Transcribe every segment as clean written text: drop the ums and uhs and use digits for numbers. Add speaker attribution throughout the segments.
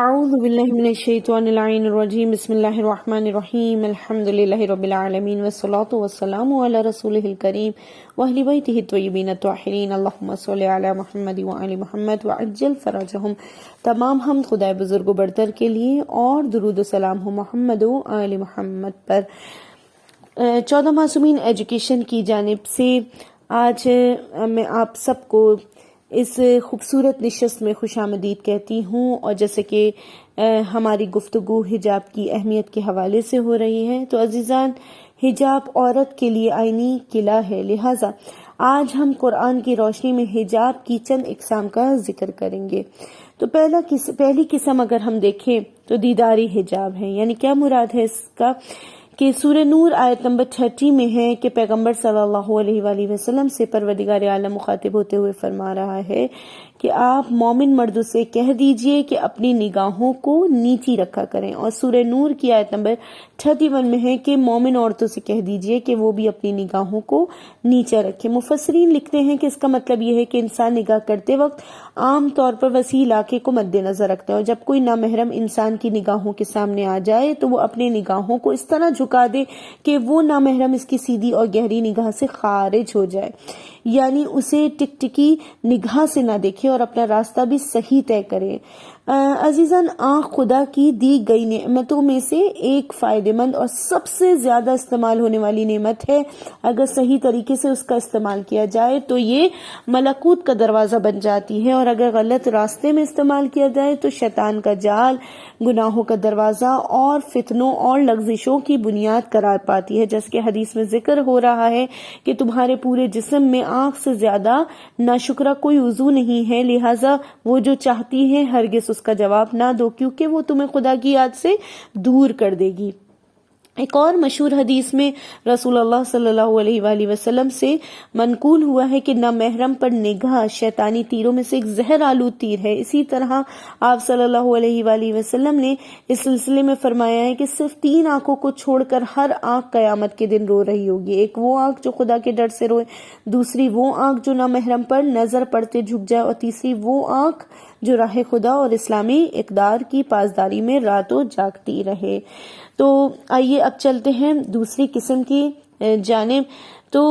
Speaker 1: اعوذ باللہ من الشیطان اللعین الرجیم بسم اللہ الرحمن الرحیم الحمدللہ رب العالمین والصلاة والسلام علی رسولہ الکریم واہل بیتہ الطیبین الطاہرین اللہم صلی علی محمد وآل محمد وعجل فرجہم۔ تمام حمد خدا بزرگ و برتر کے لیے اور درود و سلام ہو محمد و آل محمد پر۔ 14 معصومین ایجوکیشن کی جانب سے آج میں آپ سب کو اس خوبصورت نشست میں خوش آمدید کہتی ہوں، اور جیسے کہ ہماری گفتگو حجاب کی اہمیت کے حوالے سے ہو رہی ہے، تو عزیزان حجاب عورت کے لیے آئینی قلعہ ہے، لہٰذا آج ہم قرآن کی روشنی میں حجاب کی چند اقسام کا ذکر کریں گے۔ تو پہلی قسم اگر ہم دیکھیں تو دیداری حجاب ہے، یعنی کیا مراد ہے اس کا کہ سورہ نور آیت نمبر 30 میں ہے کہ پیغمبر صلی اللہ علیہ وآلہ وسلم سے پروردگار عالم مخاطب ہوتے ہوئے فرما رہا ہے کہ آپ مومن مردوں سے کہہ دیجئے کہ اپنی نگاہوں کو نیچی رکھا کریں، اور سورہ نور کی آیت نمبر 31 میں ہے کہ مومن عورتوں سے کہہ دیجئے کہ وہ بھی اپنی نگاہوں کو نیچے رکھیں۔ مفسرین لکھتے ہیں کہ اس کا مطلب یہ ہے کہ انسان نگاہ کرتے وقت عام طور پر وسیع علاقے کو مد نظر رکھتا ہے، اور جب کوئی نامحرم انسان کی نگاہوں کے سامنے آ جائے تو وہ اپنی نگاہوں کو اس طرح جھکا دے کہ وہ نامحرم اس کی سیدھی اور گہری نگاہ سے خارج ہو جائے، یعنی اسے ٹکٹکی نگاہ سے نہ دیکھے اور اپنا راستہ بھی صحیح طے کرے۔ عزیزان، آنکھ خدا کی دی گئی نعمتوں میں سے ایک فائدہ مند اور سب سے زیادہ استعمال ہونے والی نعمت ہے۔ اگر صحیح طریقے سے اس کا استعمال کیا جائے تو یہ ملکوت کا دروازہ بن جاتی ہے، اور اگر غلط راستے میں استعمال کیا جائے تو شیطان کا جال، گناہوں کا دروازہ اور فتنوں اور لغزشوں کی بنیاد قرار پاتی ہے۔ جیسے کہ حدیث میں ذکر ہو رہا ہے کہ تمہارے پورے جسم میں آنکھ سے زیادہ ناشکرہ کوئی عضو نہیں ہے، لہٰذا وہ جو چاہتی ہے ہرگز اس کا جواب نہ دو، کیونکہ وہ تمہیں خدا کی یاد سے دور کر دے گی۔ ایک اور مشہور حدیث میں رسول اللہ صلی اللہ علیہ وآلہ وسلم سے منقول ہوا ہے کہ نامحرم پر نگاہ شیطانی تیروں میں سے ایک زہر آلود تیر ہے۔ اسی طرح آپ صلی اللہ علیہ وآلہ وسلم نے اس سلسلے میں فرمایا ہے کہ صرف 3 آنکھوں کو چھوڑ کر ہر آنکھ قیامت کے دن رو رہی ہوگی۔ ایک وہ آنکھ جو خدا کے ڈر سے روئے، دوسری وہ آنکھ جو نامحرم پر نظر پڑتے جھک جائے، اور تیسری وہ آنکھ جو راہ خدا اور اسلامی اقدار کی پاسداری میں راتوں جاگتی رہے۔ تو آئیے اب چلتے ہیں دوسری قسم کی جانب۔ تو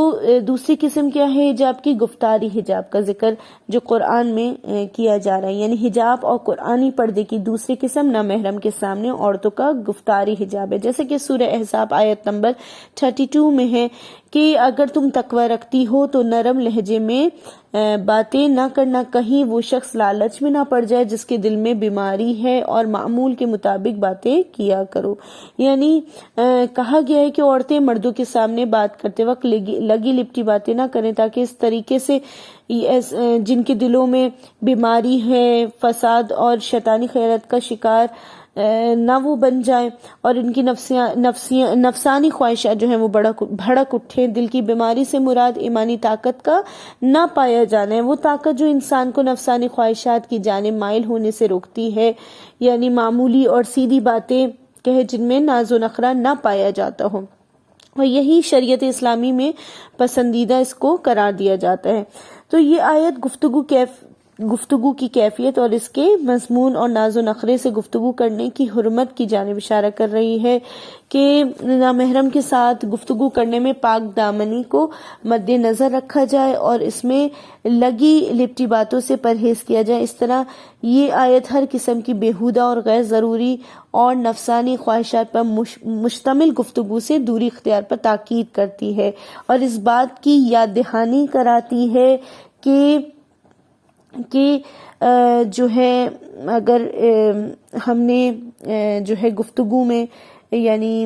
Speaker 1: دوسری قسم کیا ہے؟ حجاب کی گفتاری حجاب کا ذکر جو قرآن میں کیا جا رہا ہے، یعنی حجاب اور قرآنی پردے کی دوسری قسم نامحرم کے سامنے عورتوں کا گفتاری حجاب ہے، جیسے کہ سورہ احزاب آیت نمبر 32 میں ہے کہ اگر تم تقوی رکھتی ہو تو نرم لہجے میں باتیں نہ کرنا، کہیں وہ شخص لالچ میں نہ پڑ جائے جس کے دل میں بیماری ہے، اور معمول کے مطابق باتیں کیا کرو۔ یعنی کہا گیا ہے کہ عورتیں مردوں کے سامنے بات کرتے وقت لگی لپٹی باتیں نہ کریں، تاکہ اس طریقے سے جن کے دلوں میں بیماری ہے، فساد اور شیطانی خیالات کا شکار نہ وہ بن جائیں، اور ان کی نفسانی خواہشات جو ہیں وہ بھڑک اٹھیں۔ دل کی بیماری سے مراد ایمانی طاقت کا نہ پایا جانا ہے، وہ طاقت جو انسان کو نفسانی خواہشات کی جانب مائل ہونے سے روکتی ہے، یعنی معمولی اور سیدھی باتیں کہے جن میں ناز و نخرہ نہ پایا جاتا ہو، اور یہی شریعت اسلامی میں پسندیدہ اس کو قرار دیا جاتا ہے۔ تو یہ آیت گفتگو کی کیفیت اور اس کے مضمون اور ناز و نخرے سے گفتگو کرنے کی حرمت کی جانب اشارہ کر رہی ہے کہ نامحرم کے ساتھ گفتگو کرنے میں پاک دامنی کو مد نظر رکھا جائے اور اس میں لگی لپٹی باتوں سے پرہیز کیا جائے۔ اس طرح یہ آیت ہر قسم کی بیہودہ اور غیر ضروری اور نفسانی خواہشات پر مشتمل گفتگو سے دوری اختیار پر تاکید کرتی ہے، اور اس بات کی یاد دہانی کراتی ہے کہ جو ہے اگر ہم نے جو ہے گفتگو میں یعنی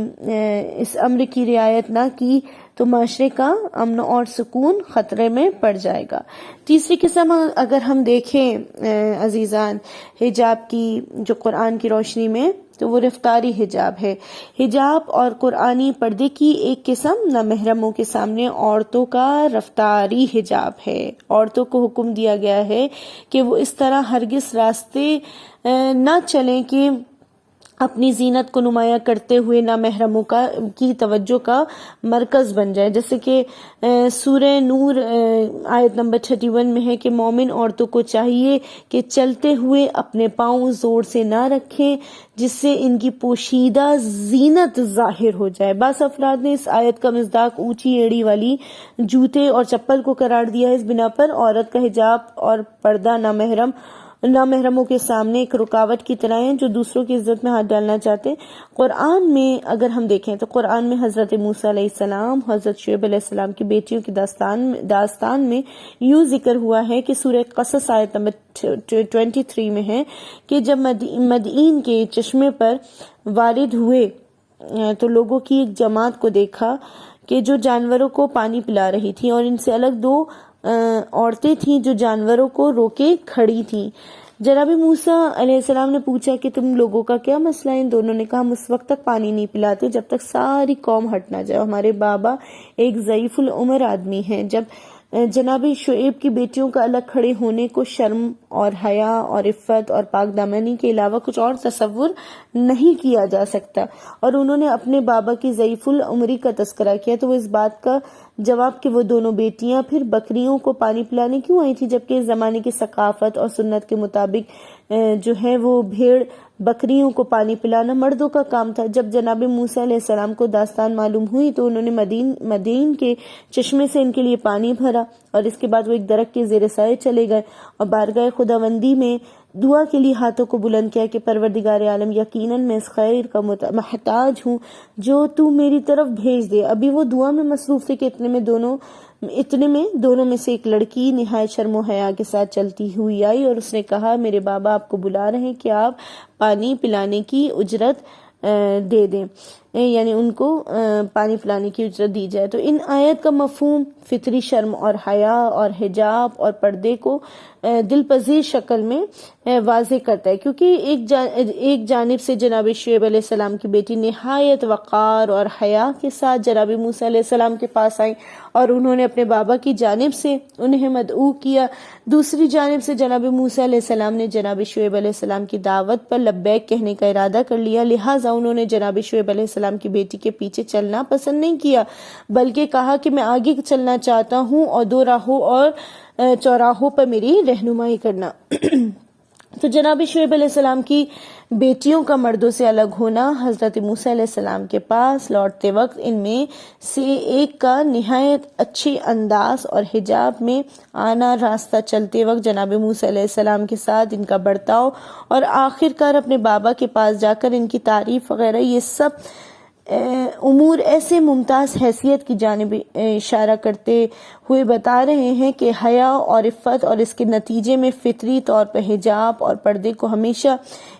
Speaker 1: اس امر کی رعایت نہ کی تو معاشرے کا امن اور سکون خطرے میں پڑ جائے گا۔ تیسری قسم اگر ہم دیکھیں عزیزان حجاب کی جو قرآن کی روشنی میں، تو وہ رفتاری حجاب ہے۔ حجاب اور قرآنی پردے کی ایک قسم نامحرموں کے سامنے عورتوں کا رفتاری حجاب ہے۔ عورتوں کو حکم دیا گیا ہے کہ وہ اس طرح ہرگز راستے نہ چلیں کہ اپنی زینت کو نمایاں کرتے ہوئے نامحرموں کی توجہ کا مرکز بن جائے، جیسے کہ سورہ نور آیت نمبر 31 میں ہے کہ مومن عورتوں کو چاہیے کہ چلتے ہوئے اپنے پاؤں زور سے نہ رکھیں جس سے ان کی پوشیدہ زینت ظاہر ہو جائے۔ بعض افراد نے اس آیت کا مصداق اونچی ایڑی والی جوتے اور چپل کو قرار دیا ہے، اس بنا پر عورت کا حجاب اور پردہ نامحرموں کے سامنے ایک رکاوٹ کی طرح ہیں جو دوسروں کی عزت میں ہاتھ ڈالنا چاہتے ہیں۔ قرآن میں اگر ہم دیکھیں تو قرآن میں حضرت موسیٰ علیہ السلام، حضرت شعیب علیہ السلام کی بیٹیوں کی داستان میں یوں ذکر ہوا ہے کہ سورہ قصص آیت نمبر 23 میں ہے کہ جب مدین کے چشمے پر وارد ہوئے تو لوگوں کی ایک جماعت کو دیکھا کہ جو جانوروں کو پانی پلا رہی تھی، اور ان سے الگ دو عورتیں تھیں جو جانوروں کو روکے کھڑی تھیں۔ جناب موسیٰ علیہ السلام نے پوچھا کہ تم لوگوں کا کیا مسئلہ ہے؟ ان دونوں نے کہا ہم اس وقت تک پانی نہیں پلاتے جب تک ساری قوم ہٹ نہ جائے۔ ہمارے بابا ایک ضعیف العمر آدمی ہیں۔ جب جناب شعیب کی بیٹیوں کا الگ کھڑے ہونے کو شرم اور حیا اور عفت اور پاک دامنی کے علاوہ کچھ اور تصور نہیں کیا جا سکتا، اور انہوں نے اپنے بابا کی ضعیف العمری کا تذکرہ کیا تو وہ اس بات کا جواب کہ وہ دونوں بیٹیاں پھر بکریوں کو پانی پلانے کیوں آئی تھی، جبکہ اس زمانے کی ثقافت اور سنت کے مطابق جو ہے وہ بھیڑ بکریوں کو پانی پلانا مردوں کا کام تھا۔ جب جناب موسیٰ علیہ السلام کو داستان معلوم ہوئی تو انہوں نے مدین کے چشمے سے ان کے لیے پانی بھرا، اور اس کے بعد وہ ایک درخت کے زیر سائے چلے گئے اور بارگاہ خداوندی میں دعا کے لیے ہاتھوں کو بلند کیا کہ پروردگار عالم، یقیناً میں اس خیر کا محتاج ہوں جو تو میری طرف بھیج دے۔ ابھی وہ دعا میں مصروف تھے کہ اتنے میں دونوں میں سے ایک لڑکی نہایت شرم و حیا کے ساتھ چلتی ہوئی آئی اور اس نے کہا میرے بابا آپ کو بلا رہے ہیں کہ آپ پانی پلانے کی اجرت دے دیں، یعنی ان کو پانی پلانے کی اجرت دی جائے۔ تو ان آیت کا مفہوم فطری شرم اور حیا اور حجاب اور پردے کو دل پذیر شکل میں واضح کرتا ہے، کیونکہ ایک جانب سے جناب شعیب علیہ السلام کی بیٹی نہایت وقار اور حیا کے ساتھ جناب موسیٰ علیہ السلام کے پاس آئیں اور انہوں نے اپنے بابا کی جانب سے انہیں مدعو کیا، دوسری جانب سے جناب موسیٰ علیہ السلام نے جناب شعیب علیہ السلام کی دعوت پر لبیک کہنے کا ارادہ کر لیا، لہٰذا انہوں نے جناب شعیب علیہ السلام کی بیٹی کے پیچھے چلنا پسند نہیں کیا، بلکہ کہا کہ میں آگے چلنا چاہتا ہوں اور دو راہوں اور چوراہوں پر میری رہنمائی کرنا۔ تو جناب شعیب علیہ السلام کی بیٹیوں کا مردوں سے الگ ہونا، حضرت موسیٰ علیہ السلام کے پاس لوٹتے وقت ان میں سے ایک کا نہایت اچھے انداز اور حجاب میں آنا، راستہ چلتے وقت جناب موسیٰ علیہ السلام کے ساتھ ان کا برتاؤ، اور آخر کار اپنے بابا کے پاس جا کر ان کی تعریف وغیرہ، یہ سب امور ایسے ممتاز حیثیت کی جانب اشارہ کرتے ہوئے بتا رہے ہیں کہ حیا اور عفت اور اس کے نتیجے میں فطری طور پر حجاب اور پردے کو ہمیشہ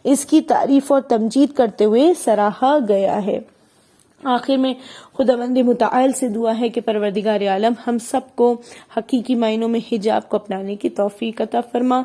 Speaker 1: اس کی تعریف اور تمجید کرتے ہوئے سراہا گیا ہے۔ آخر میں خداوند متعال سے دعا ہے کہ پروردگار عالم ہم سب کو حقیقی معنوں میں حجاب کو اپنانے کی توفیق عطا فرما۔